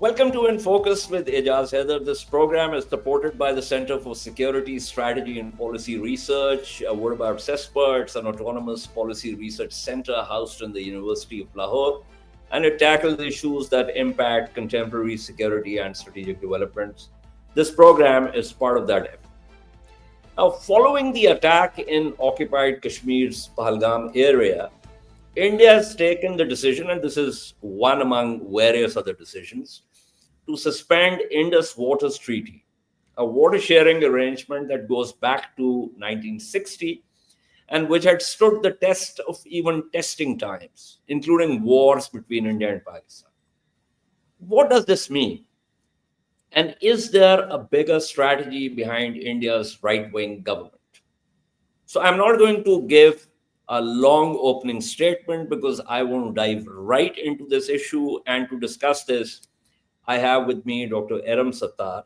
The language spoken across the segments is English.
Welcome to InFocus with Ejaz, Haider. This program is supported by the Center for Security, Strategy and Policy Research. What about CESPERTS, an autonomous policy research center housed in the University of Lahore, and it tackles issues that impact contemporary security and strategic developments. This program is part of that effort. Now, following the attack in occupied Kashmir's Pahalgam area, India has taken the decision, and this is one among various other decisions, to suspend Indus Waters Treaty, a water sharing arrangement that goes back to 1960 and which had stood the test of even testing times, including wars between India and Pakistan. What does this mean? And is there a bigger strategy behind India's right-wing government? So I'm not going to give a long opening statement because I want to dive right into this issue. And to discuss this, I have with me Dr. Erum Sattar.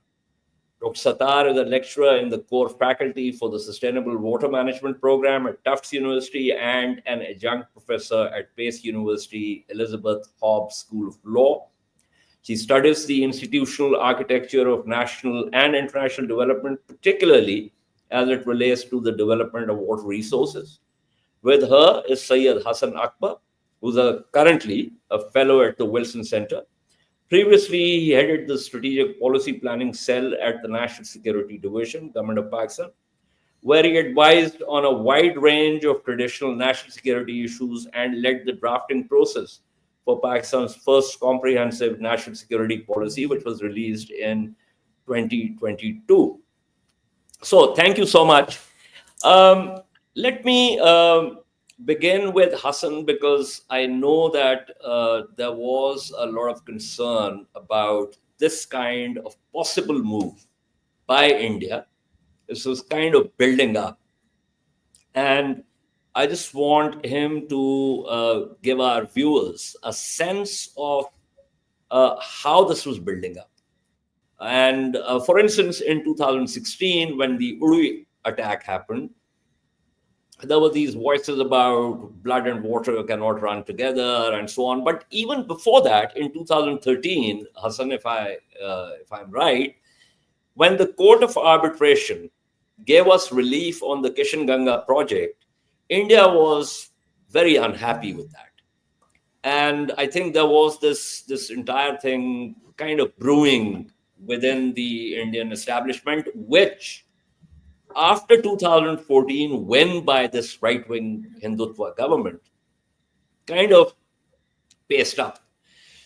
Dr. Sattar is a lecturer in the core faculty for the Sustainable Water Management Program at Tufts University and an adjunct professor at Pace University, Elizabeth Hobbs School of Law. She studies the institutional architecture of national and international development, particularly as it relates to the development of water resources. With her is Syed Hassan Akbar, who's currently a fellow at the Wilson Center. Previously, he headed the Strategic Policy Planning Cell at the National Security Division, Government of Pakistan, where he advised on a wide range of traditional national security issues and led the drafting process for Pakistan's first comprehensive national security policy, which was released in 2022. So thank you so much. Let me begin with Hassan because I know that there was a lot of concern about this kind of possible move by India. This was kind of building up. And I just want him to give our viewers a sense of how this was building up. And for instance, in 2016, when the Uri attack happened, there were these voices about blood and water cannot run together and so on. But even before that, in 2013, Hassan, if I'm right, when the Court of Arbitration gave us relief on the Kishan Ganga project, India was very unhappy with that. And I think there was this entire thing kind of brewing within the Indian establishment, which after 2014, when by this right-wing Hindutva government, kind of paced up.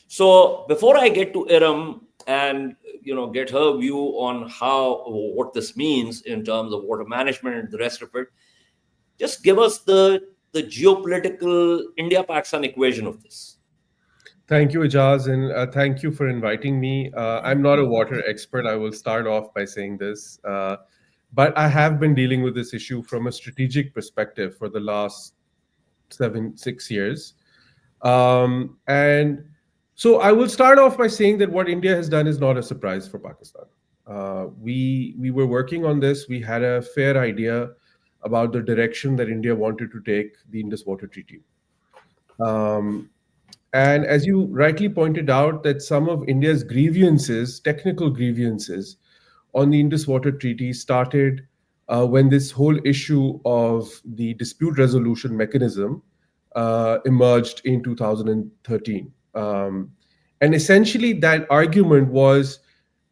So before I get to Erum and get her view on what this means in terms of water management and the rest of it, just give us the geopolitical India-Pakistan equation of this. Thank you, Ejaz, and thank you for inviting me. I'm not a water expert. I will start off by saying this. But I have been dealing with this issue from a strategic perspective for the last 6 years. And so I will start off by saying that what India has done is not a surprise for Pakistan. We were working on this. We had a fair idea about the direction that India wanted to take the Indus Water Treaty. And as you rightly pointed out, that some of India's grievances, technical grievances, on the Indus Water Treaty started when this whole issue of the dispute resolution mechanism emerged in 2013. And essentially, that argument was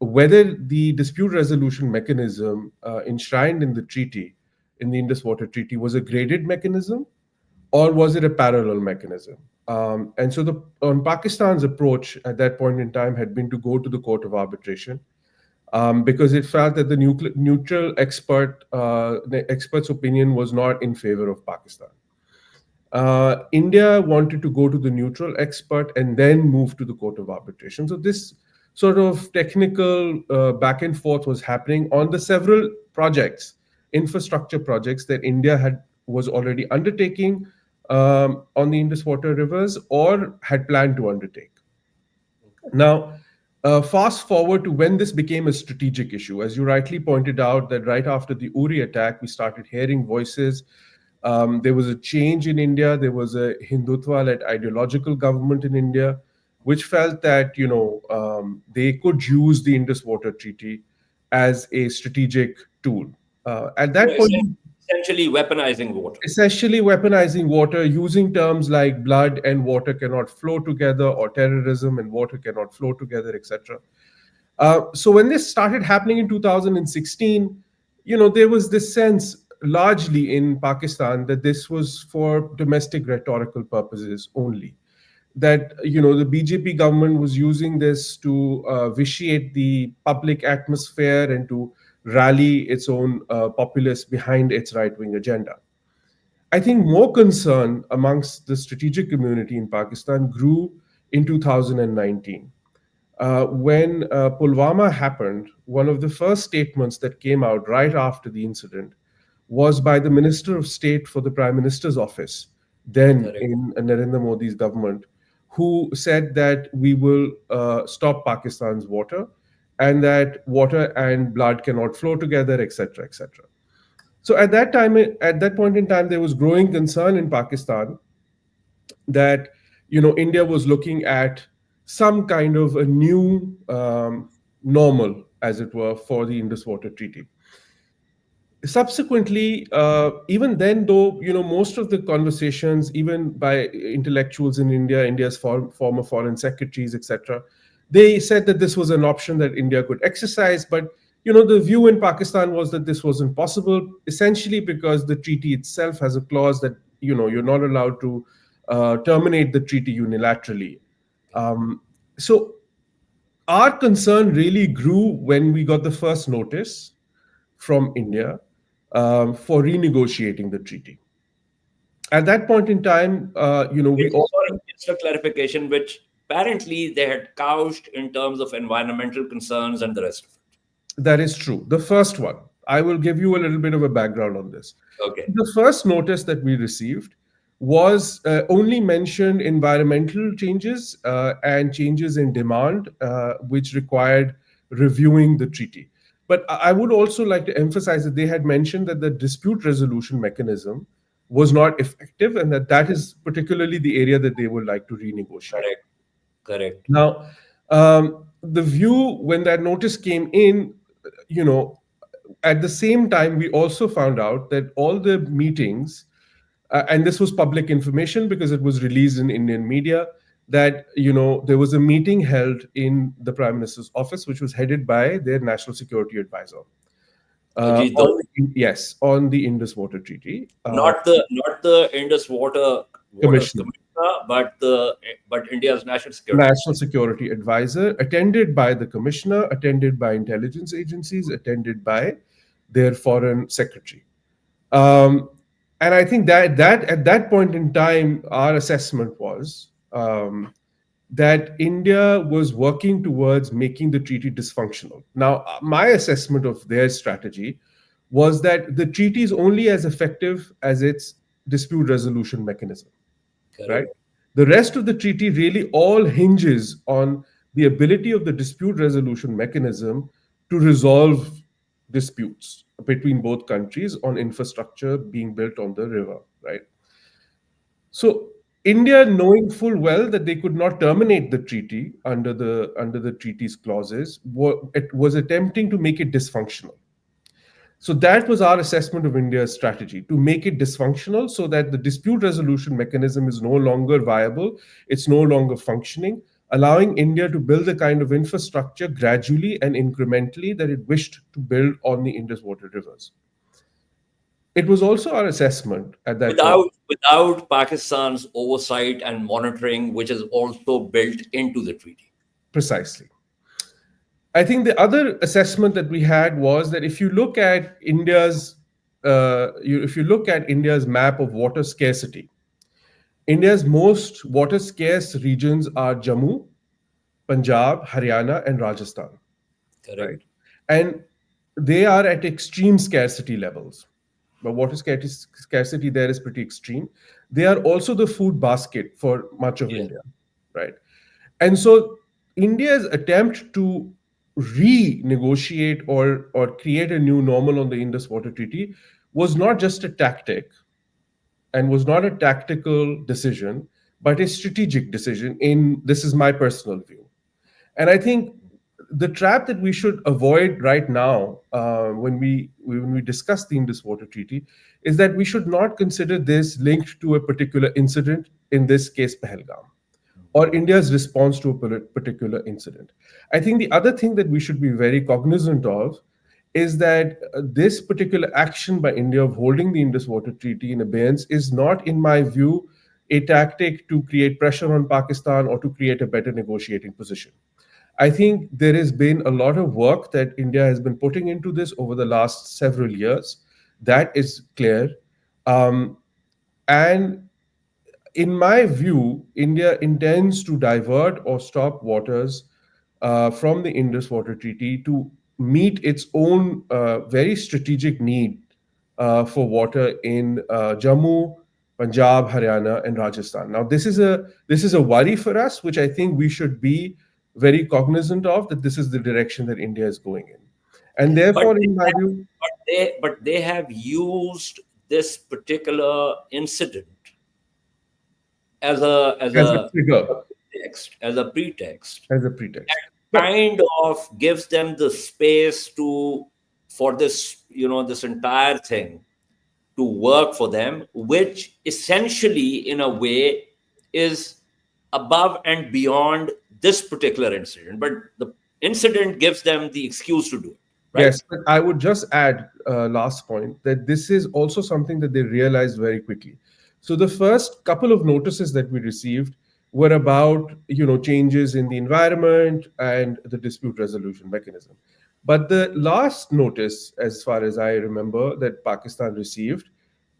whether the dispute resolution mechanism enshrined in the treaty, in the Indus Water Treaty, was a graded mechanism or was it a parallel mechanism? And so on Pakistan's approach at that point in time had been to go to the Court of Arbitration. Because it felt that the neutral the expert's opinion was not in favor of Pakistan. India wanted to go to the neutral expert and then move to the Court of Arbitration. So this sort of technical back and forth was happening on the several projects, infrastructure projects that India was already undertaking on the Indus Water rivers or had planned to undertake. Now, fast forward to when this became a strategic issue. As you rightly pointed out, that right after the Uri attack, we started hearing voices. There was a change in India. There was a Hindutva-led ideological government in India. which felt that they could use the Indus Water Treaty as a strategic tool. At So that point, essentially weaponizing water. essentially weaponizing water, using terms like blood and water cannot flow together, or terrorism and water cannot flow together, etc. So when this started happening in 2016, there was this sense largely in Pakistan that this was for domestic rhetorical purposes only. That the BJP government was using this to vitiate the public atmosphere and to rally its own populace behind its right-wing agenda. I think more concern amongst the strategic community in Pakistan grew in 2019. When Pulwama happened, one of the first statements that came out right after the incident was by the Minister of State for the Prime Minister's office, then Correct. in Narendra Modi's government, who said that we will stop Pakistan's water and that water and blood cannot flow together, etc., etc. So at that point in time, there was growing concern in Pakistan that India was looking at some kind of a new normal, as it were, for the Indus Water Treaty. Subsequently, even then, though most of the conversations, even by intellectuals in India, India's former foreign secretaries, etc., they said that this was an option that India could exercise. But the view in Pakistan was that this wasn't possible, essentially because the treaty itself has a clause that you're not allowed to terminate the treaty unilaterally. So our concern really grew when we got the first notice from India for renegotiating the treaty. At that point in time, we all. Sorry, just a clarification, which apparently they had couched in terms of environmental concerns and the rest of it. That is true. The first one, I will give you a little bit of a background on this. Okay. The first notice that we received was only mentioned environmental changes and changes in demand, which required reviewing the treaty. But I would also like to emphasize that they had mentioned that the dispute resolution mechanism was not effective, and that is particularly the area that they would like to renegotiate. Correct. Correct. Now, the view when that notice came in, at the same time, we also found out that all the meetings, and this was public information because it was released in Indian media, that there was a meeting held in the Prime Minister's office, which was headed by their National Security Advisor. Ajit Doval. Yes, on the Indus Water Treaty. Not the Indus Water Commissioner. but India's National Security Advisor, attended by the Commissioner, attended by intelligence agencies, attended by their Foreign Secretary. And I think that at that point in time, our assessment was that India was working towards making the treaty dysfunctional. Now, my assessment of their strategy was that the treaty is only as effective as its dispute resolution mechanism. Correct. Right? The rest of the treaty really all hinges on the ability of the dispute resolution mechanism to resolve disputes between both countries on infrastructure being built on the river, right? So India, knowing full well that they could not terminate the treaty under the treaty's clauses, was attempting to make it dysfunctional. So that was our assessment of India's strategy, to make it dysfunctional so that the dispute resolution mechanism is no longer viable, it's no longer functioning, allowing India to build the kind of infrastructure gradually and incrementally that it wished to build on the Indus water rivers. It was also our assessment at that point. Without Pakistan's oversight and monitoring, which is also built into the treaty. Precisely. I think the other assessment that we had was that if you look at India's map of water scarcity, India's most water scarce regions are Jammu, Punjab, Haryana, and Rajasthan. Correct. Right? And they are at extreme scarcity levels. But water scarcity there is pretty extreme. They are also the food basket for much of India, right? And so India's attempt to renegotiate or create a new normal on the Indus Water Treaty was not just a tactic and was not a tactical decision, but a strategic decision. In this is my personal view, and I think the trap that we should avoid right now, when we discuss the Indus Water Treaty, is that we should not consider this linked to a particular incident. In this case, Pahalgam, or India's response to a particular incident. I think the other thing that we should be very cognizant of is that this particular action by India of holding the Indus Water Treaty in abeyance is not, in my view, a tactic to create pressure on Pakistan or to create a better negotiating position. I think there has been a lot of work that India has been putting into this over the last several years. That is clear. Um, and in my view, India intends to divert or stop waters from the Indus Water Treaty to meet its own very strategic need for water in Jammu, Punjab, Haryana, and Rajasthan. Now, this is a worry for us, which I think we should be very cognizant of, that this is the direction that India is going in, and But therefore, they in my have, view, but they have used this particular incident as a as as a a trigger, pretext as a pretext. But kind of gives them the space to for this this entire thing to work for them, which essentially in a way is above and beyond this particular incident, but the incident gives them the excuse to do it, right? yes, but I would just add, last point, that this is also something that they realized very quickly. So the first couple of notices that we received were about, changes in the environment and the dispute resolution mechanism. But the last notice, as far as I remember, that Pakistan received,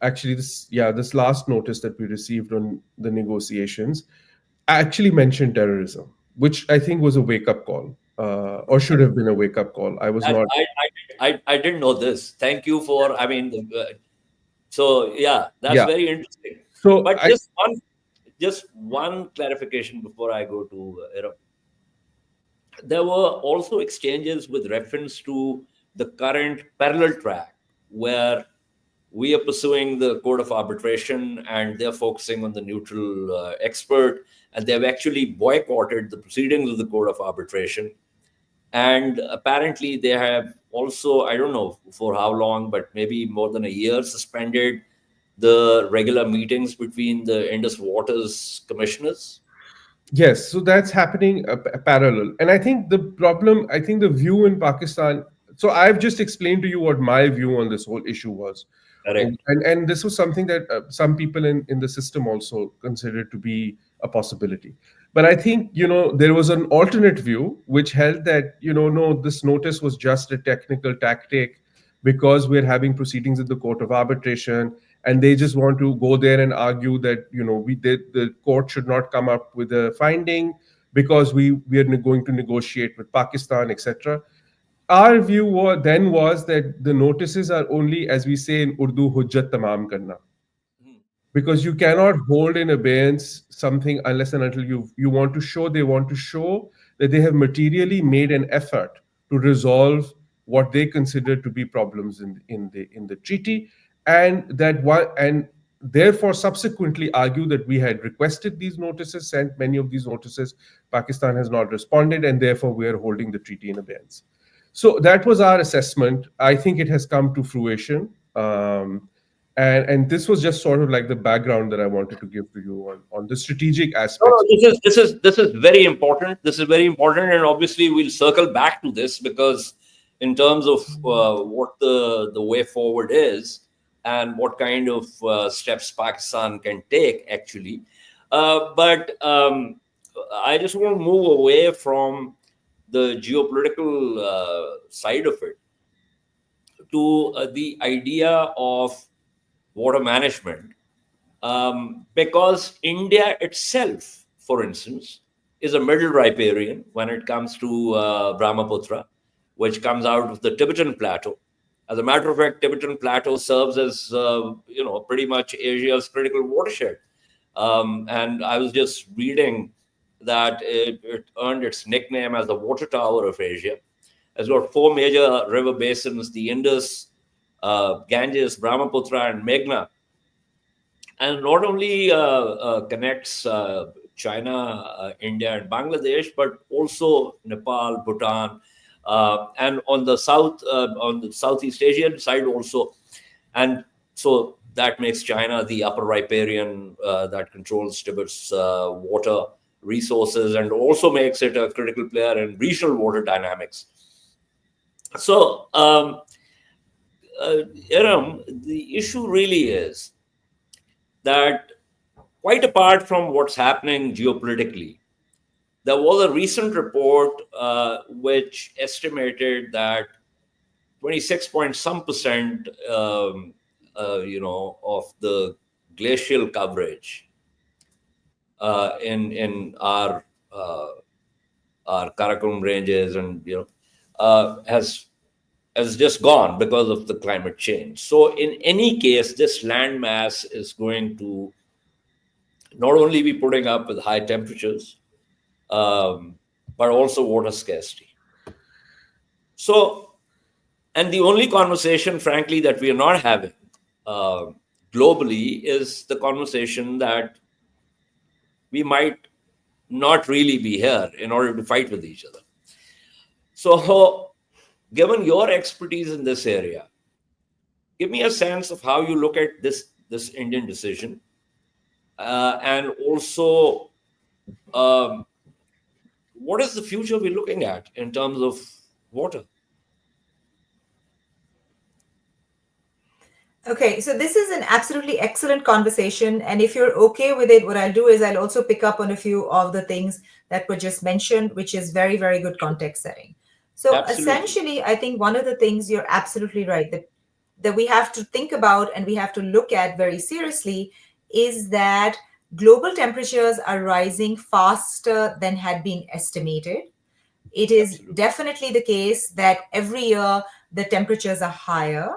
actually, this last notice that we received on the negotiations actually mentioned terrorism, which I think was a wake up call, or should have been a wake up call. I was I, not. I, I didn't know this. Thank you for, I mean, so yeah, that's Yeah. very interesting. So But I just one clarification before I go to Erum. There were also exchanges with reference to the current parallel track where we are pursuing the code of arbitration and they're focusing on the neutral expert, and they've actually boycotted the proceedings of the code of arbitration. And apparently they have also, I don't know for how long, but maybe more than a year, suspended the regular meetings between the Indus Waters commissioners. Yes, so that's happening parallel. And I think the view in Pakistan, so I've just explained to you what my view on this whole issue was. Correct. And this was something that some people in the system also considered to be a possibility. But I think, there was an alternate view which held that, no, this notice was just a technical tactic because we're having proceedings at the court of arbitration, and they just want to go there and argue that, the court should not come up with a finding because we are going to negotiate with Pakistan, etc. Our view then was that the notices are only, as we say in Urdu, hujjat tamam karna, Hmm. because you cannot hold in abeyance something unless and until they want to show that they have materially made an effort to resolve what they consider to be problems in the treaty, and therefore subsequently argue that we had requested these notices, sent many of these notices, Pakistan has not responded, and therefore we are holding the treaty in abeyance. So that was our assessment. I think it has come to fruition. And this was just sort of like the background that I wanted to give to you on the strategic No, no, aspects. this is very important. This is very important, and obviously we'll circle back to this because, in terms of what the way forward is and what kind of steps Pakistan can take, actually. But I just want to move away from the geopolitical side of it to the idea of water management, because India itself, for instance, is a middle riparian when it comes to Brahmaputra, which comes out of the Tibetan plateau. As a matter of fact, Tibetan plateau serves as pretty much Asia's critical watershed. And I was just reading that it earned its nickname as the water tower of Asia. It's got four major river basins: the Indus, Ganges, Brahmaputra, and Meghna. and not only connects China, India, and Bangladesh, but also Nepal, Bhutan, and on the Southeast Asian side also. And so that makes China the upper riparian that controls Tibet's water resources, and also makes it a critical player in regional water dynamics. So, Erum, the issue really is that, quite apart from what's happening geopolitically, there was a recent report which estimated that 26 point some percent, of the glacial coverage in our Karakoram ranges, and has just gone because of the climate change. So in any case, this land mass is going to not only be putting up with high temperatures, um, but also water scarcity. So, and the only conversation, frankly, that we are not having uh, globally is the conversation that we might not really be here in order to fight with each other. So, given your expertise in this area, give me a sense of how you look at this Indian decision, and also, um, what is the future we're looking at in terms of water? Okay, so this is an absolutely excellent conversation. And if you're okay with it, what I'll do is I'll also pick up on a few of the things that were just mentioned, which is very, very good context setting. So Absolutely. essentially, I think one of the things you're absolutely right that we have to think about and we have to look at very seriously is that global temperatures are rising faster than had been estimated. It is Absolutely. definitely the case that every year the temperatures are higher,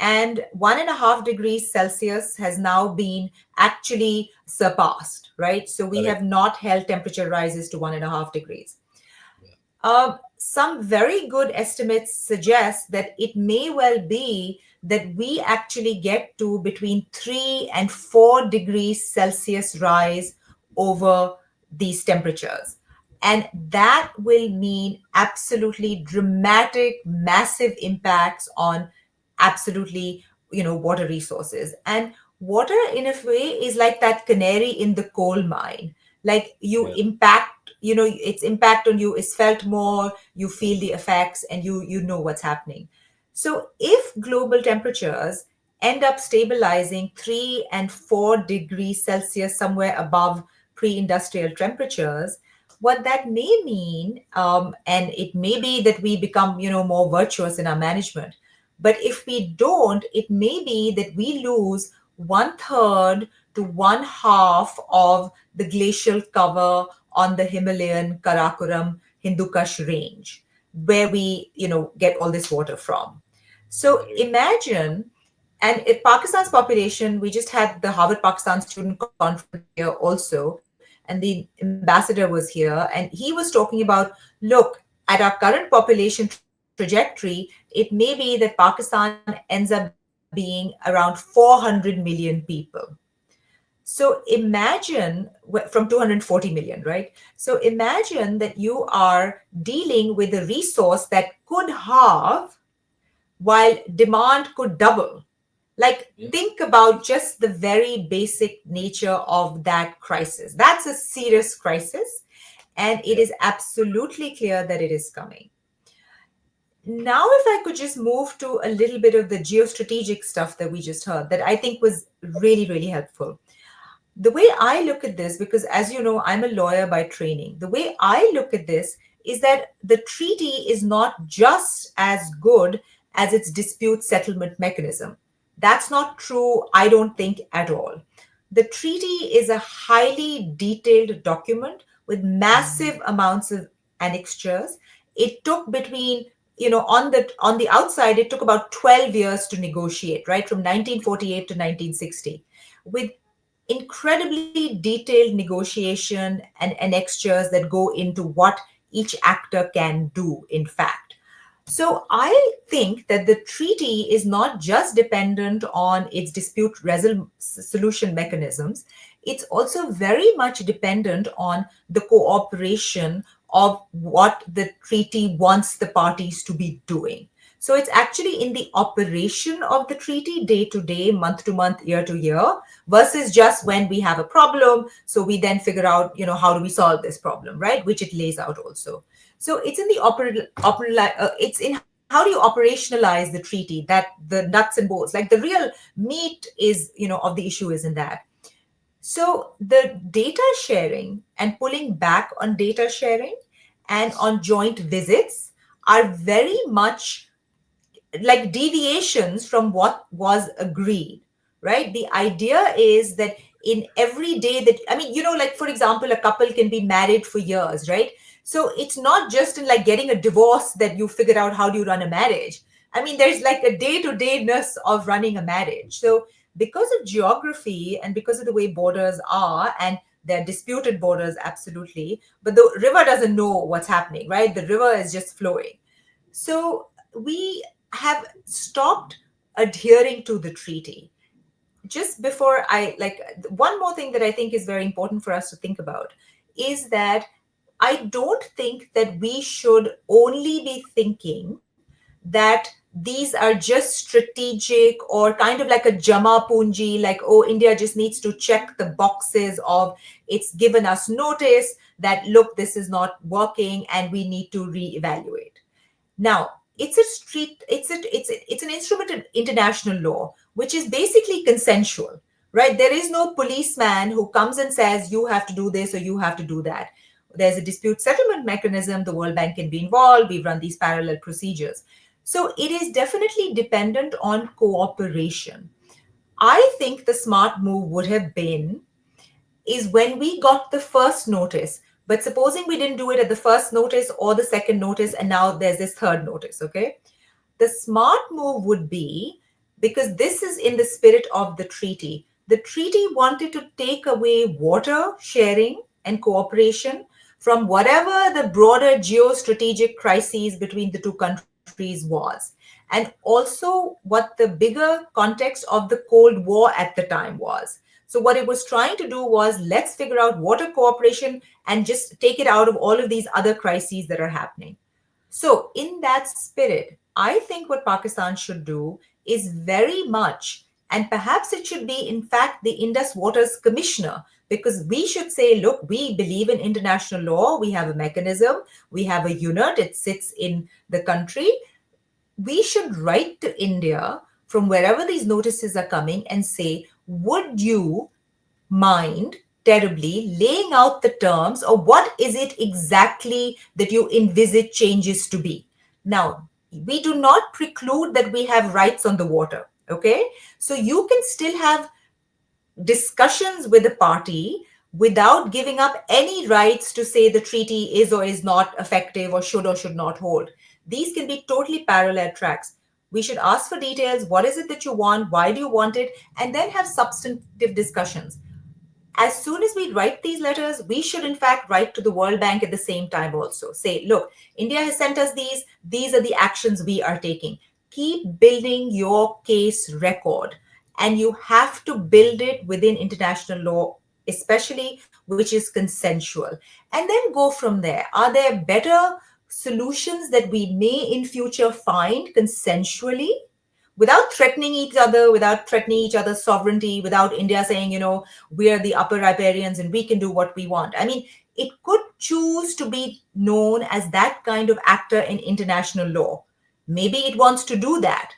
and 1.5 degrees Celsius has now been actually surpassed, right? So we Correct. have not held temperature rises to 1.5 degrees. Yeah. Some very good estimates suggest that it may well be that we actually get to between 3 and 4 degrees Celsius rise over these temperatures. And that will mean absolutely dramatic, massive impacts on absolutely, water resources. And water, in a way, is like that canary in the coal mine. Like you Yeah. impact, its impact on you is felt more, you feel the effects, and you know what's happening. So if global temperatures end up stabilizing 3 and 4 degrees Celsius, somewhere above pre-industrial temperatures, what that may mean, and it may be that we become, more virtuous in our management. But if we don't, it may be that we lose one third to one half of the glacial cover on the Himalayan Karakoram Hindu Kush range, where we, get all this water from. So Very imagine, and if Pakistan's population, we just had the Harvard Pakistan Student Conference here also, and the ambassador was here, and he was talking about, look, at our current population trajectory, it may be that Pakistan ends up being around 400 million people. So imagine from 240 million, right? So imagine that you are dealing with a resource that could halve while demand could double. Like, yeah. think about just the very basic nature of that crisis. That's a serious crisis, and it Yeah. is absolutely clear that it is coming. Now, if I could just move to a little bit of the geostrategic stuff that we just heard, that I think was really, really helpful. The way I look at this, because as you know, I'm a lawyer by training, the way I look at this is that the treaty is not just as good as its dispute settlement mechanism. That's not true, I don't think, at all. The treaty is a highly detailed document with massive amounts of annexures. It took between, on the outside, it took about 12 years to negotiate, right, from 1948 to 1960, with incredibly detailed negotiation and annexures that go into what each actor can do, in fact. So I think that the treaty is not just dependent on its dispute solution mechanisms, it's also very much dependent on the cooperation of what the treaty wants the parties to be doing. So it's actually in the operation of the treaty day to day, month to month, year to year, versus just when we have a problem. So we then figure out, how do we solve this problem, right? Which it lays out also. So it's in the it's in how do you operationalize the treaty, that the nuts and bolts, like the real meat is, of the issue is in that. So the data sharing and pulling back on data sharing and on joint visits are very much like deviations from what was agreed, right? The idea is that in every day that, I mean, like for example, a couple can be married for years, right? So it's not just in like getting a divorce that you figure out how do you run a marriage. I mean, there's like a day-to-dayness of running a marriage. So because of geography and because of the way borders are, and they're disputed borders, absolutely, but the river doesn't know what's happening, right? The river is just flowing. So we have stopped adhering to the treaty. Just before I like, one more thing that I think is very important for us to think about is that I don't think that we should only be thinking that these are just strategic or kind of like a jama punji, like, oh, India just needs to check the boxes of it's given us notice that, look, this is not working and we need to reevaluate. Now, it's an instrument of international law, which is basically consensual, right? There is no policeman who comes and says you have to do this or you have to do that. There's a dispute settlement mechanism. The World Bank can be involved. We run these parallel procedures. So it is definitely dependent on cooperation. I think the smart move would have been is when we got the first notice. But supposing we didn't do it at the first notice or the second notice, and now there's this third notice, okay? The smart move would be, because this is in the spirit of the treaty wanted to take away water sharing and cooperation from whatever the broader geostrategic crises between the two countries was. And also what the bigger context of the Cold War at the time was. So what it was trying to do was, let's figure out water cooperation and just take it out of all of these other crises that are happening. So in that spirit, I think what Pakistan should do is very much, and perhaps it should be, in fact, the Indus Waters Commissioner, because we should say, look, we believe in international law. We have a mechanism. We have a unit. It sits in the country. We should write to India from wherever these notices are coming and say, would you mind terribly laying out the terms, or what is it exactly that you envisage changes to be? Now, we do not preclude that we have rights on the water, okay? So you can still have discussions with the party without giving up any rights to say the treaty is or is not effective or should not hold. These can be totally parallel tracks. We should ask for details. What is it that you want? Why do you want it? And then have substantive discussions. As soon as we write these letters, we should in fact write to the World Bank at the same time also. Say, look, India has sent us these are the actions we are taking. Keep building your case record. And you have to build it within international law, especially which is consensual. And then go from there. Are there better solutions that we may in future find consensually, without threatening each other, without threatening each other's sovereignty, without India saying, we are the upper riparians and we can do what we want? I mean, it could choose to be known as that kind of actor in international law. Maybe it wants to do that.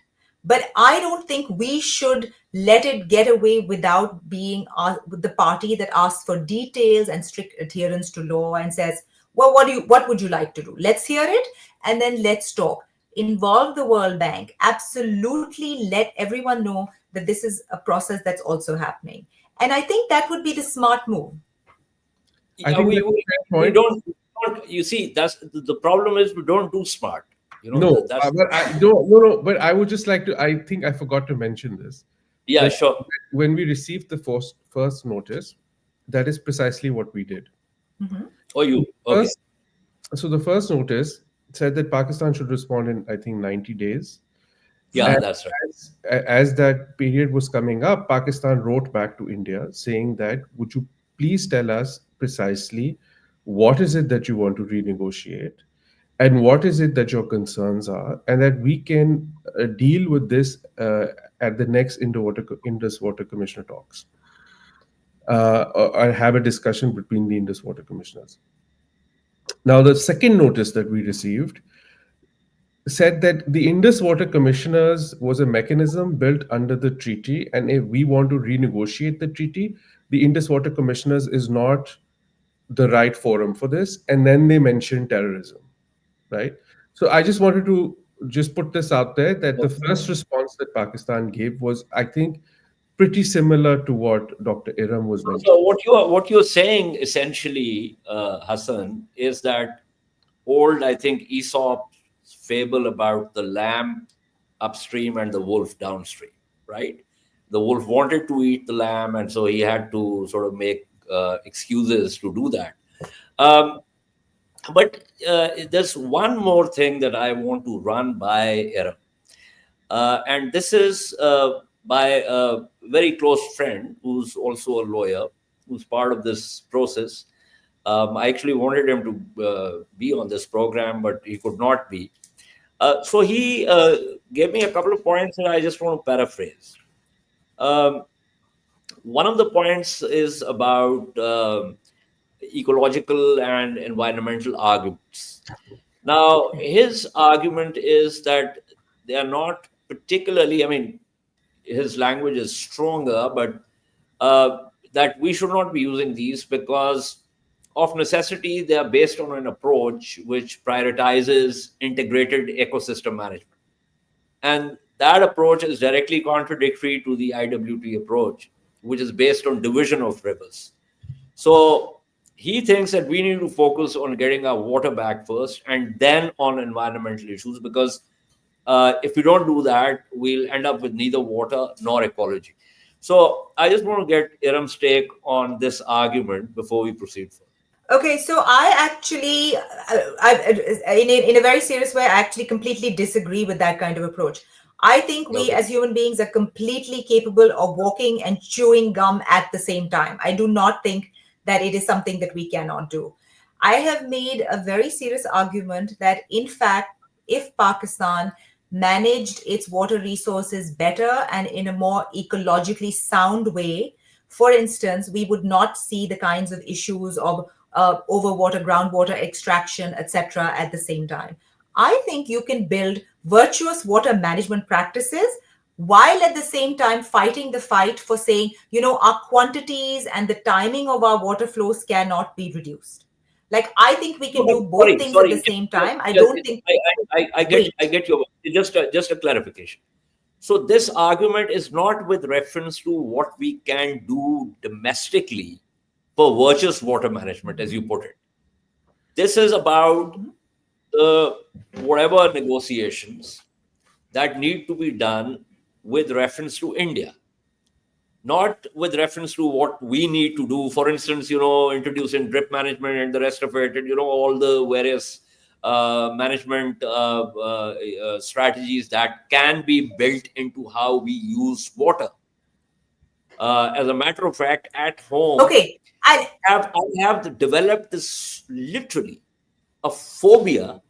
But I don't think we should let it get away without being the party that asks for details and strict adherence to law and says, well, what would you like to do? Let's hear it and then let's talk. Involve the World Bank. Absolutely let everyone know that this is a process that's also happening. And I think that would be the smart move. I Yeah, think we, that's a we, fair we point. don't, you see, that's the problem is we don't do smart. No, That's, but no. But I would just like to. I think I forgot to mention this. yeah, That sure. when we received the first notice, that is precisely what we did. Mm-hmm. Oh, you, okay. First, so the first notice said that Pakistan should respond in, I think, 90 days. Yeah, And that's right. as that period was coming up, Pakistan wrote back to India saying that, would you please tell us precisely what is it that you want to renegotiate and what is it that your concerns are, and that we can deal with this at the next Indus Water Commissioner talks, or have a discussion between the Indus Water Commissioners. Now, the second notice that we received said that the Indus Water Commissioners was a mechanism built under the treaty, and if we want to renegotiate the treaty, the Indus Water Commissioners is not the right forum for this. And then they mentioned terrorism, right? So I just wanted to just put this out there that the first response that Pakistan gave was, I think, pretty similar to what Dr. Erum was So mentioning. what you're saying essentially, Hassan, is that old, I think, Aesop's fable about the lamb upstream and the wolf downstream, right? The wolf wanted to eat the lamb, and so he had to sort of make excuses to do that. Um, but there's one more thing that I want to run by Erum. And this is by a very close friend who's also a lawyer, who's part of this process. I actually wanted him to be on this program, but he could not be. So he gave me a couple of points, and I just want to paraphrase. Um, One of the points is about ecological and environmental arguments. Now, his argument is that they are not particularly, I mean, his language is stronger, but that we should not be using these because of necessity, they are based on an approach which prioritizes integrated ecosystem management. And that approach is directly contradictory to the IWT approach, which is based on division of rivers. So he thinks that we need to focus on getting our water back first and then on environmental issues, because if we don't do that, we'll end up with neither water nor ecology. So I just want to get Erum's take on this argument before we proceed further. Okay, so I actually, in a very serious way, I actually completely disagree with that kind of approach. I think we Okay. as human beings are completely capable of walking and chewing gum at the same time. I do not think that it is something that we cannot do. I have made a very serious argument that, in fact, if Pakistan managed its water resources better and in a more ecologically sound way, for instance, we would not see the kinds of issues of overwater, groundwater extraction, etc. at the same time. I think you can build virtuous water management practices while at the same time fighting the fight for saying, our quantities and the timing of our water flows cannot be reduced. Like, I think we No, can but do both things at the sorry. same time. I Yes, don't yes, think, I wait. get your just a clarification. So this argument is not with reference to what we can do domestically for virtuous water management, as you put it. This is about the whatever negotiations that need to be done with reference to India, not with reference to what we need to do. For instance, introducing drip management and the rest of it, and all the various management strategies that can be built into how we use water. As a matter of fact, at home, Okay. I have developed this literally a phobia.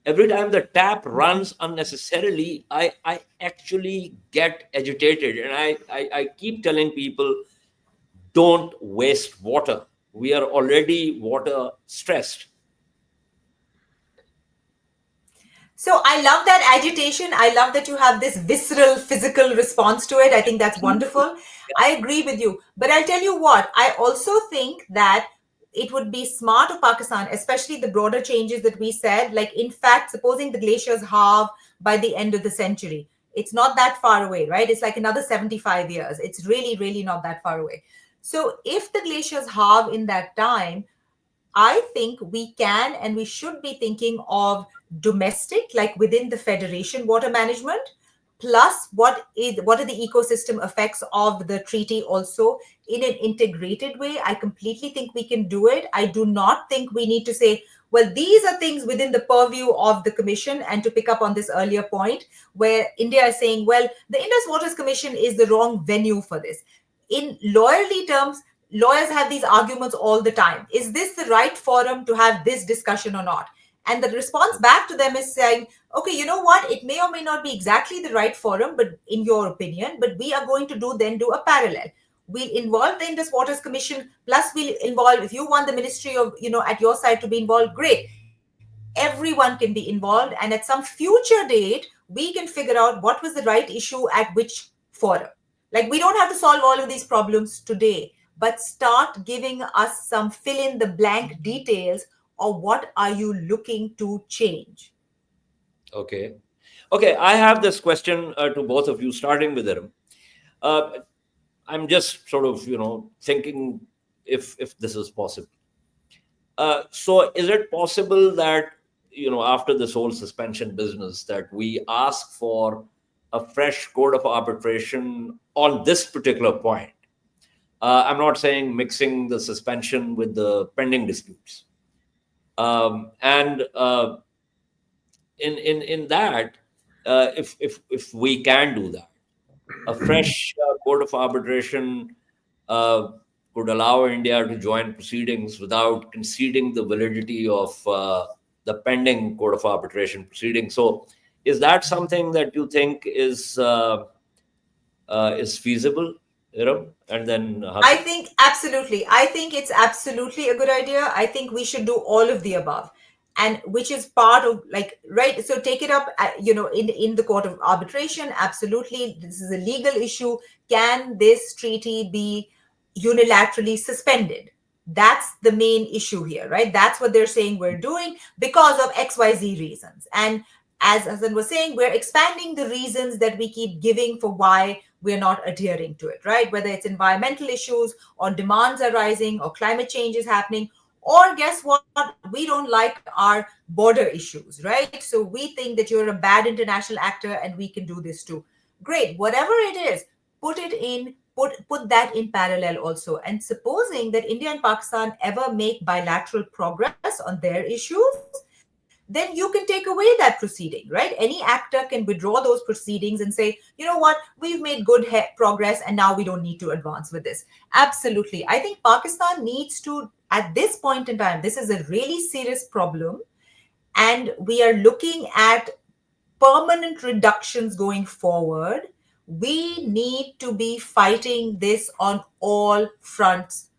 Every time the tap runs unnecessarily, I actually get agitated. And I keep telling people, don't waste water. We are already water stressed. So I love that agitation. I love that you have this visceral physical response to it. I think that's wonderful. I agree with you. But I'll tell you what, I also think that it would be smart of Pakistan, especially the broader changes that we said. Like, in fact, supposing the glaciers halve by the end of the century, it's not that far away, right? It's like another 75 years. It's really, really not that far away. So if the glaciers halve in that time, I think we can and we should be thinking of domestic, like within the federation, water management, plus what are the ecosystem effects of the treaty also in an integrated way. I completely think we can do it. I do not think we need to say, Well, these are things within the purview of the commission. And to pick up on this earlier point, where India is saying, well, the Indus Waters Commission is the wrong venue for this. In lawyerly terms, lawyers have these arguments all the time. Is this the right forum to have this discussion or not? And the response back to them is saying, okay, you know what? It may or may not be exactly the right forum, but in your opinion, but we are going to do a parallel. We'll involve the Indus Waters Commission, plus we'll involve, if you want the Ministry of, at your side to be involved, great. Everyone can be involved. And at some future date, we can figure out what was the right issue at which forum. Like, we don't have to solve all of these problems today, but start giving us some fill in the blank details of what are you looking to change. Okay. Okay, I have this question to both of you, starting with Erum. I'm just sort of, thinking if this is possible. So is it possible that, after this whole suspension business, that we ask for a fresh code of arbitration on this particular point? I'm not saying mixing the suspension with the pending disputes. And in that, if we can do that, a fresh code of arbitration could allow India to join proceedings without conceding the validity of the pending code of arbitration proceedings. So, is that something that you think is feasible, Erum? And then I Hassan? think absolutely. I think it's absolutely a good idea. I think we should do all of the above, and which is part of, like, right. So take it up, in the court of arbitration. Absolutely, this is a legal issue. Can this treaty be unilaterally suspended? That's the main issue here, right? That's what they're saying we're doing because of XYZ reasons. And as Hassan was saying, we're expanding the reasons that we keep giving for why we're not adhering to it, right? Whether it's environmental issues or demands are rising or climate change is happening, or guess what? We don't like our border issues, right? So we think that you're a bad international actor and we can do this too. Great. Whatever it is, put that in parallel also. And supposing that India and Pakistan ever make bilateral progress on their issues, then you can take away that proceeding, right? Any actor can withdraw those proceedings and say, you know what, we've made good progress and now we don't need to advance with this. Absolutely. I think Pakistan needs to, at this point in time, this is a really serious problem. And we are looking at permanent reductions going forward. We need to be fighting this on all fronts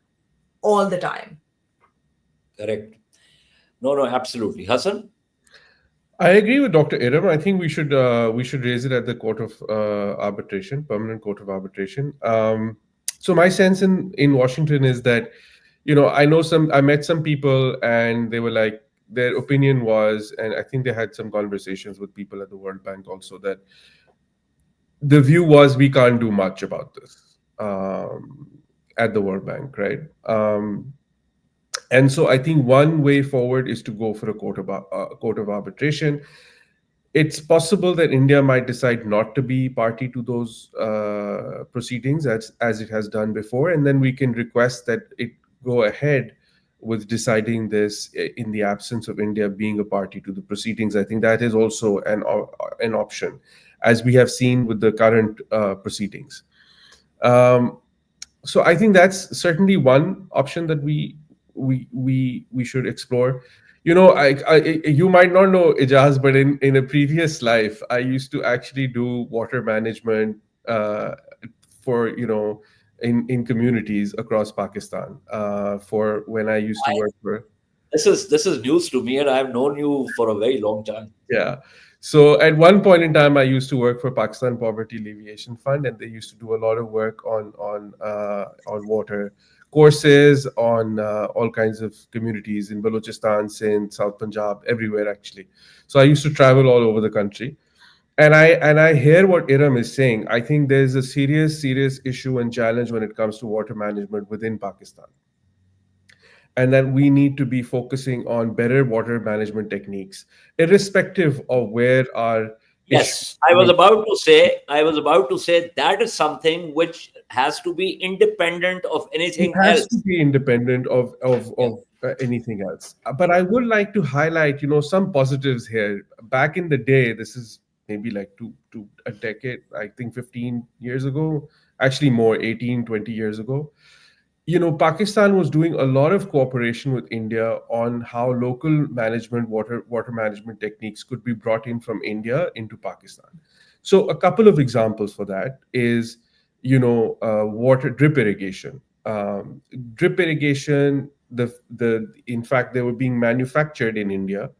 all the time. Correct. No, absolutely. Hassan? I agree with Dr. Erum. I think we should raise it at the court of arbitration, permanent court of arbitration. So my sense in Washington is that, I met some people and they were like, their opinion was, and I think they had some conversations with people at the World Bank also, that the view was we can't do much about this at the World Bank, right? And so I think one way forward is to go for a court of arbitration. It's possible that India might decide not to be party to those proceedings as it has done before, and then we can request that it go ahead with deciding this in the absence of India being a party to the proceedings. I think that is also an option, as we have seen with the current proceedings. So I think that's certainly one option that we should explore. You might not know, Ejaz, but in a previous life, I used to actually do water management for in communities across Pakistan for when I used to work for. This is news to me, and I've known you for a very long time. Yeah. So at one point in time, I used to work for Pakistan Poverty Alleviation Fund, and they used to do a lot of work on water courses on all kinds of communities in Balochistan, Sindh, South Punjab, everywhere actually. So I used to travel all over the country, and I hear what Erum is saying. I think there's a serious issue and challenge when it comes to water management within Pakistan, and that we need to be focusing on better water management techniques, irrespective of where our issue. Yes, I was about to say that is something which has to be independent of It anything has to else. be independent Yeah. of anything else. But I would like to highlight, some positives here. Back in the day, this is maybe like to a decade, I think 15 years ago, actually more, 18, 20 years ago. Pakistan was doing a lot of cooperation with India on how local management, water management techniques could be brought in from India into Pakistan. So a couple of examples for that is, water drip irrigation. Drip irrigation, the in fact, they were being manufactured in India,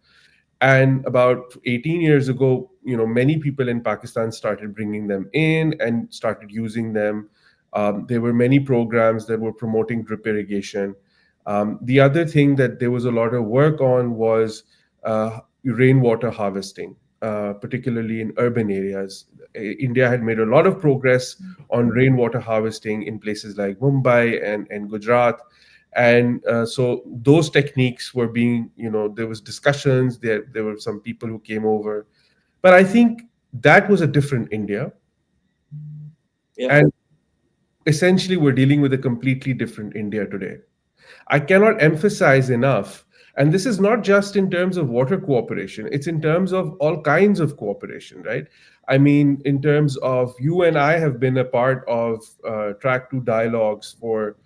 and about 18 years ago, many people in Pakistan started bringing them in and started using them. There were many programs that were promoting drip irrigation. The other thing that there was a lot of work on was rainwater harvesting, particularly in urban areas. India had made a lot of progress on rainwater harvesting in places like Mumbai and Gujarat. And so those techniques were being, there was discussions, there were some people who came over. But I think that was a different India. Yeah. And essentially, we're dealing with a completely different India today. I cannot emphasize enough, and this is not just in terms of water cooperation, it's in terms of all kinds of cooperation, right? I mean, in terms of, you and I have been a part of track two dialogues for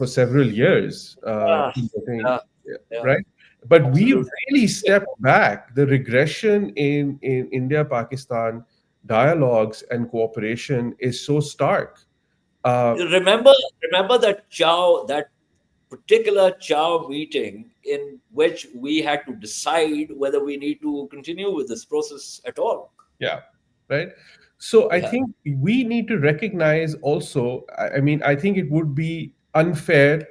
several years, Yeah. promoting, Yeah. Yeah. right? But we Absolutely. really stepped back. The regression in India Pakistan dialogues and cooperation is so stark. Uh, Remember, remember that particular Chow meeting in which we had to decide whether we need to continue with this process at all. Yeah, right. So I Yeah. think we need to recognize also, I mean, I think it would be unfair,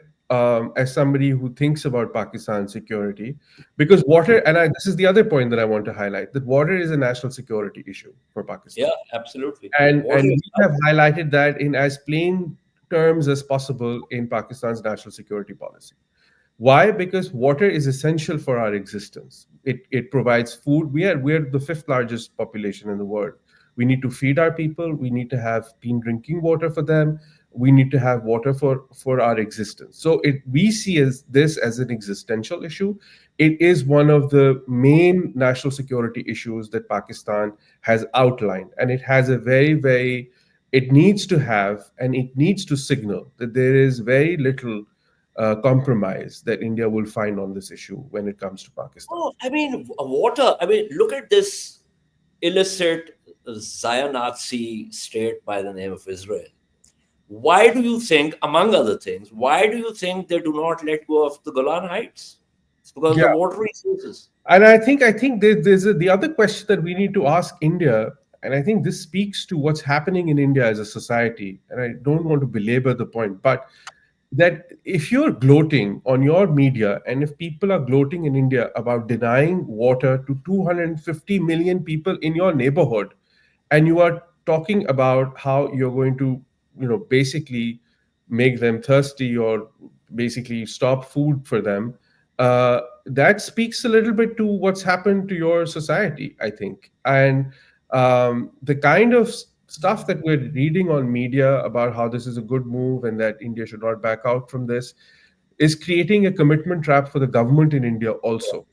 as somebody who thinks about Pakistan security, because water, and this is the other point that I want to highlight, that water is a national security issue for Pakistan. Yeah. Absolutely. And Water we is have highlighted that in as plain terms as possible in Pakistan's national security policy. Why? Because water is essential for our existence. It provides food. We're the fifth largest population in the world. We need to feed our people. We need to have clean drinking water for them. We need to have water for our existence. So we see as this as an existential issue. It is one of the main national security issues that Pakistan has outlined, and it has a very, it needs to have, and it needs to signal that there is very little compromise that India will find on this issue when it comes to Pakistan. Oh, I mean, water. I mean, look at this illicit Zionist state by the name of Israel. Why do you think, among other things, why do you think they do not let go of the Golan Heights? It's because of Yeah, the water resources. and I think the other question that we need to ask India, and I think this speaks to what's happening in India as a society. And I don't want to belabor the point, but that if you're gloating on your media, and if people are gloating in India about denying water to 250 million people in your neighborhood, and you are talking about how you're going to, basically make them thirsty, or basically stop food for them, that speaks a little bit to what's happened to your society, I think. And the kind of stuff that we're reading on media about how this is a good move and that India should not back out from this is creating a commitment trap for the government in India also,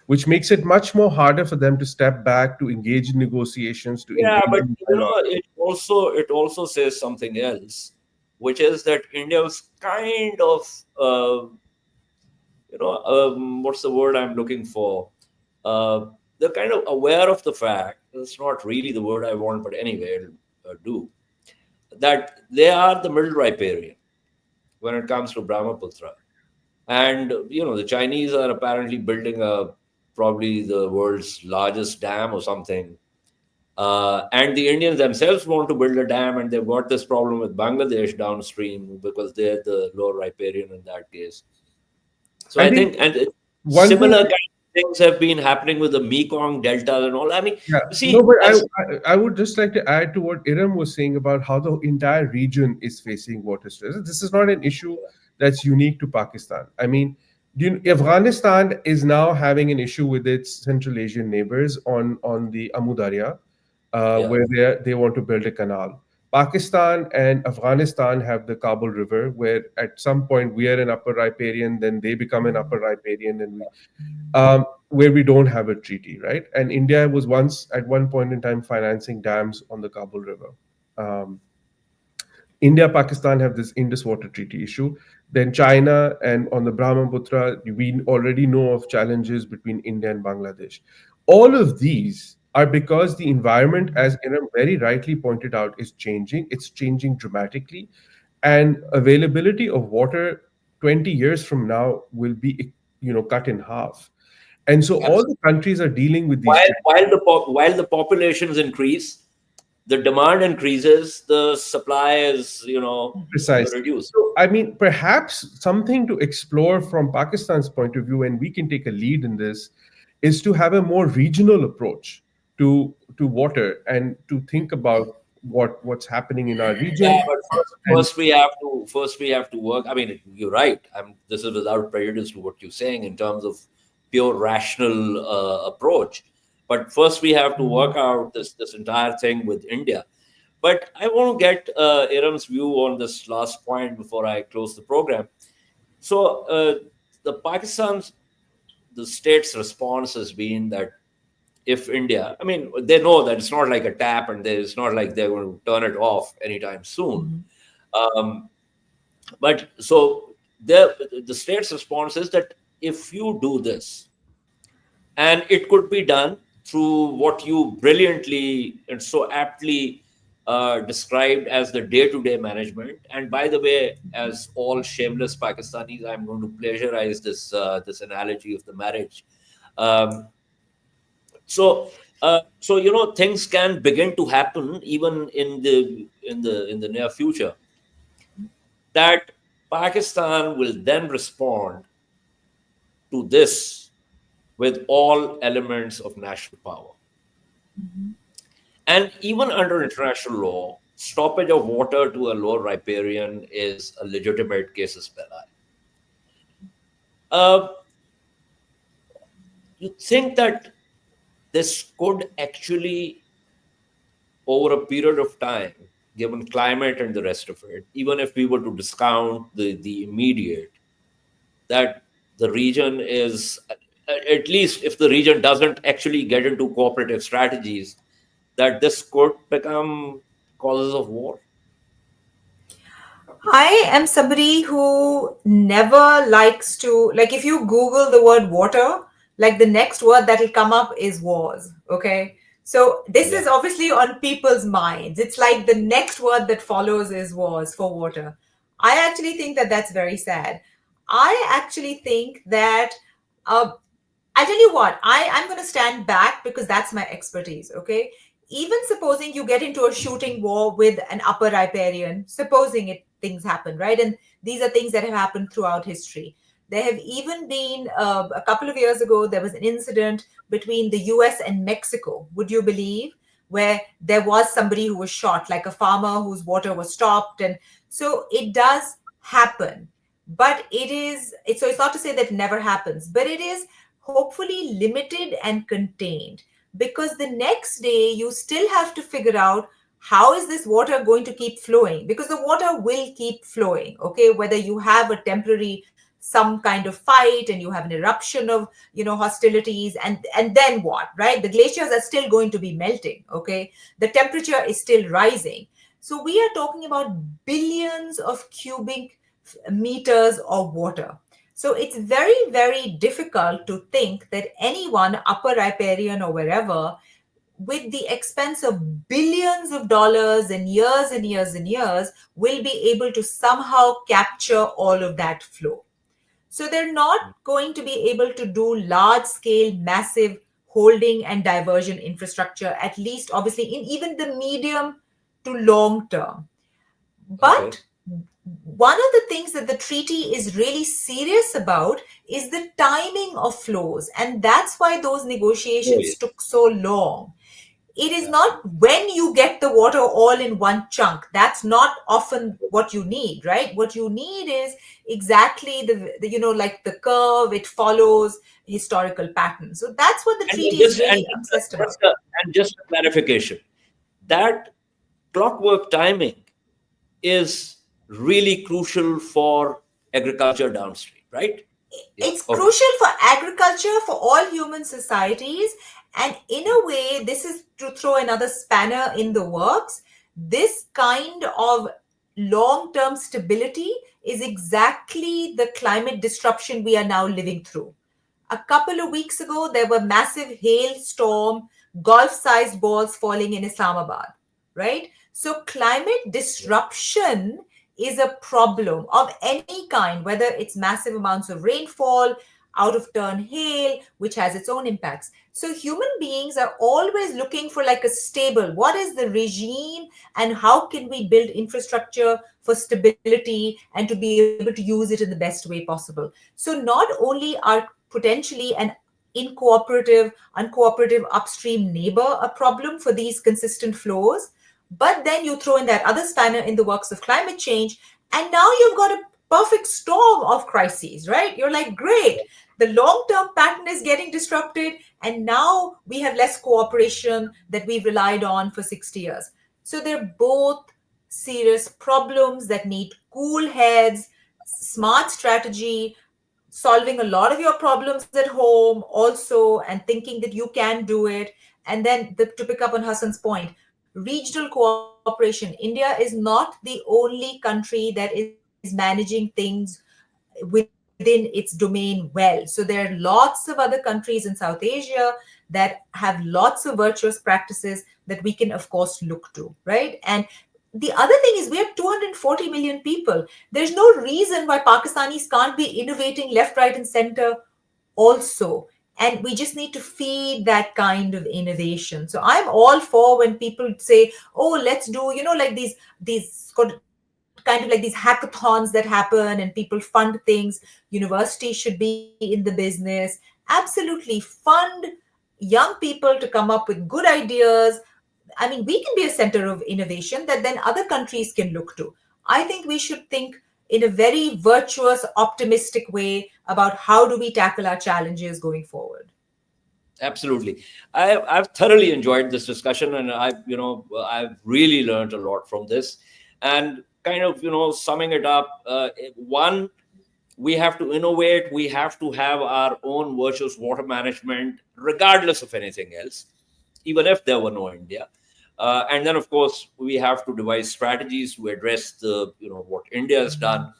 which makes it much more harder for them to step back, to engage in negotiations, to Yeah, engage but in dialogue. it also says something else, which is that India was kind of what's the word I'm looking for? They're kind of aware of the fact. It's not really the word I want, but anyway, it'll do that. They are the middle riparian when it comes to Brahmaputra, and the Chinese are apparently building a probably the world's largest dam or something. And the Indians themselves want to build a dam, and they've got this problem with Bangladesh downstream because they're the lower riparian in that case. So I I think think, and one thing, similar kind of things have been happening with the Mekong Delta and all. I mean, yeah, you no, see, but as I would just like to add to what Erum was saying about how the entire region is facing water stress. This is not an issue that's unique to Pakistan. I mean, Afghanistan is now having an issue with its Central Asian neighbors on the Amu Darya, Yeah. where they want to build a canal. Pakistan and Afghanistan have the Kabul River, where at some point we are an upper riparian, then they become an upper riparian, and where we don't have a treaty, right? And India was once at one point in time financing dams on the Kabul River. Um, India, Pakistan have this Indus Water Treaty issue. Then China and on the Brahmaputra, we already know of challenges between India and Bangladesh. All of these are because the environment, as Erum very rightly pointed out, is changing. It's changing dramatically, and availability of water 20 years from now will be, cut in half. And so all the countries are dealing with these. While the populations increase, the demand increases, the supply is Precisely. reduced. So, I mean, perhaps something to explore from Pakistan's point of view, and we can take a lead in this, is to have a more regional approach to water and to think about what's happening in our Yeah, region. but And first we have to work. I mean, you're right. This is without prejudice to what you're saying in terms of pure rational approach. But first we have to work out this entire thing with India. But I want to get Erum's view on this last point before I close the program. So the state's response has been that if India, I mean, they know that it's not like a tap and it's not like they're going to turn it off anytime soon. Um, but so the state's response is that if you do this, and it could be done through what you brilliantly and so aptly described as the day-to-day management. And by the way, as all shameless Pakistanis, I'm going to plagiarize this analogy of the marriage. Um, so things can begin to happen even in the near future. That Pakistan will then respond to this with all elements of national power. And even under international law, stoppage of water to a lower riparian is a legitimate casus belli. Uh, you think that this could actually, over a period of time, given climate and the rest of it, even if we were to discount the immediate, that the region is, at least if the region doesn't actually get into cooperative strategies, that this could become causes of war? I am somebody who never likes to, like, if you Google the word water, like the next word that will come up is wars. Okay. So this Yeah. is obviously on people's minds. It's like the next word that follows is wars for water. I actually think that that's very sad. I actually think that, I tell you what, I'm going to stand back because that's my expertise. Okay. Even supposing you get into a shooting war with an upper riparian, supposing things happen, right? And these are things that have happened throughout history. There have even been a couple of years ago, there was an incident between the US and Mexico, would you believe, where there was somebody who was shot, like a farmer whose water was stopped. And so it does happen. But it's not to say that it never happens, but it is hopefully limited and contained, because the next day you still have to figure out how is this water going to keep flowing, because the water will keep flowing. Okay, whether you have a temporary some kind of fight and you have an eruption of hostilities, and then what, right? The glaciers are still going to be melting. Okay, the temperature is still rising. So we are talking about billions of cubic meters of water. So it's very, very difficult to think that anyone, upper riparian or wherever, with the expense of billions of dollars and years and years and years, will be able to somehow capture all of that flow. So they're not going to be able to do large scale, massive holding and diversion infrastructure, at least obviously in even the medium to long term. Okay. But one of the things that the treaty is really serious about is the timing of flows. And that's why those Oh, negotiations yes. took so long. it is not when you get the water all in one chunk. That's not often what you need, right? What you need is exactly like the curve, it follows historical patterns. So that's what the And treaty is just and really obsessed about. just a clarification, that clockwork timing is really crucial for agriculture downstream, right? Yeah. It's Okay. crucial for agriculture, for all human societies. And in a way, this is to throw another spanner in the works. This kind of long term stability is exactly the climate disruption we are now living through. A couple of weeks ago, there were massive hailstorm, golf sized balls falling in Islamabad, right? So, climate disruption is a problem of any kind, whether it's massive amounts of rainfall, out of turn hail, which has its own impacts. So, human beings are always looking for like a stable, what is the regime and how can we build infrastructure for stability and to be able to use it in the best way possible. So, not only are potentially an uncooperative upstream neighbor a problem for these consistent flows, but then you throw in that other spanner in the works of climate change, and now you've got a perfect storm of crises, right? You're like, great, the long term pattern is getting disrupted, and now we have less cooperation that we've relied on for 60 years. So they're both serious problems that need cool heads, smart strategy, solving a lot of your problems at home also, and thinking that you can do it. And then to pick up on Hassan's point, regional cooperation. India is not the only country that is managing things within its domain well. So there are lots of other countries in South Asia that have lots of virtuous practices that we can, of course, look to, right? And the other thing is we have 240 million people. There's no reason why Pakistanis can't be innovating left, right, and center also. And we just need to feed that kind of innovation. So I'm all for when people say, oh, let's do, like these kind of like these hackathons that happen and people fund things. Universities should be in the business. Absolutely fund young people to come up with good ideas. I mean, we can be a center of innovation that then other countries can look to. I think we should think in a very virtuous, optimistic way about how do we tackle our challenges going forward. Absolutely. I've thoroughly enjoyed this discussion, and I've really learned a lot from this. And kind of, summing it up, one, we have to innovate. We have to have our own virtuous water management, regardless of anything else, even if there were no India. And then, of course, we have to devise strategies to address what India has done.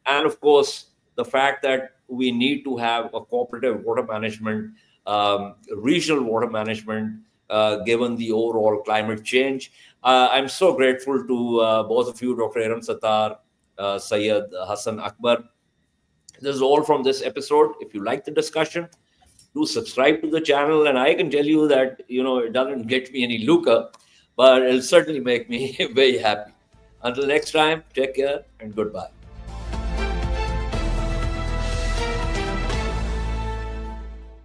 And of course, the fact that we need to have a cooperative water management, regional water management, given the overall climate change. I'm so grateful to both of you, Dr. Erum, Sattar, Syed Hassan Akbar. This is all from this episode. If you like the discussion, do subscribe to the channel. And I can tell you that, it doesn't get me any lucre, but it'll certainly make me very happy. Until next time, take care and goodbye.